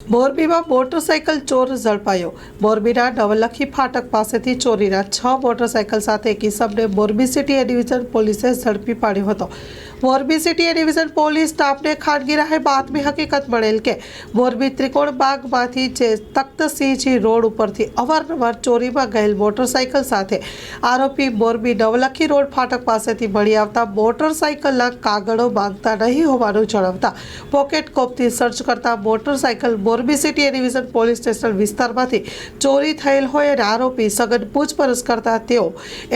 મોરબીમાં મોટરસાઇકલ ચોર ઝડપાયો। મોરબીના નવલખી ફાટક પાસેથી ચોરીના 6 મોટરસાઇકલ સાથે એક ઇસમને મોરબી સિટી એ ડિવિઝન પોલીસે ઝડપી પાડ્યો હતો। મોરબી સિટી એ ડિવિઝન પોલીસ સ્ટાફને ખાનગી રાહે બાતમી હકીકત મળેલ કે મોરબી ત્રિકોણબાગમાંથી તખ્તસિંહજી રોડ ઉપરથી અવારનવાર ચોરીમાં ગયેલ મોટરસાઇકલ સાથે આરોપી મોરબી નવલખી રોડ ફાટક પાસેથી મળી આવતા મોટરસાઇકલના કાગળો માંગતા નહીં હોવાનું જણાવતા પોકેટ કોપથી સર્ચ કરતા મોટરસાઇકલ મોરબી સિટી એ ડિવિઝન પોલીસ સ્ટેશન વિસ્તારમાંથી ચોરી થયેલ હોય અને આરોપી સઘન પૂછપરછ કરતા તેઓ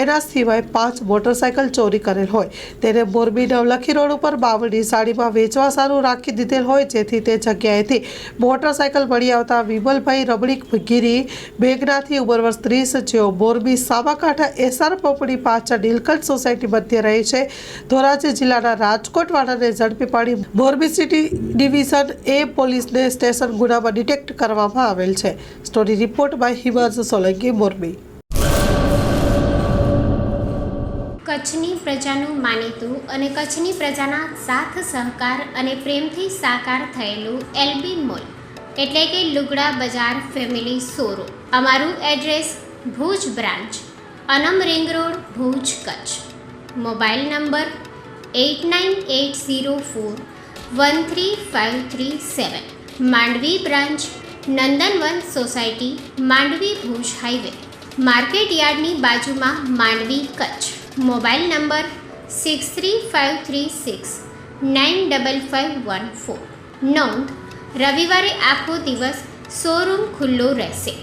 એના સિવાય 5 મોટરસાઇકલ ચોરી કરેલ હોય તેને મોરબી નવલખી રોડ ઉપર બાવળની સાડીમાં વેચવા સારું રાખી દીધેલ હોય, જેથી તે જગ્યાએથી મોટરસાઇકલ મળી આવતા વિમલભાઈ રમણીક ગીરી મેઘનાથી ઉંમર વર્ષ 30 જેઓ મોરબી સાબરકાંઠા એસઆર પંપની પાછળ નીલકંઠ સોસાયટી મધ્ય રહે છે, ધોરાજી જિલ્લાના રાજકોટવાળાને ઝડપી પાડી મોરબી સિટી ડિવિઝન એ પોલીસને સ્ટેશન ગુનામાં ડિટેક્ટ કરવામાં આવેલ છે। Story report by Himanshu Solanki, Morbi. કચ્છની પ્રજાનું માનીતું અને કચ્છની પ્રજાના સાથ સહકાર અને પ્રેમથી સાકાર થયેલું એલબી મોલ એટલે કે લુગડા બજાર ફેમિલી શોરૂમ। અમારું address Bhuj branch, Anam ring road, Bhuj, Kutch. Mobile number 8980413537। Mandvi branch, Nandanvan society, Mandvi, Bhuj highway, market યાર્ડની બાજુમાં, માંડવી, કચ્છ। Mobile number 6353695514। નોંધ: રવિવારે આખો દિવસ શોરૂમ ખુલ્લો રહેશે।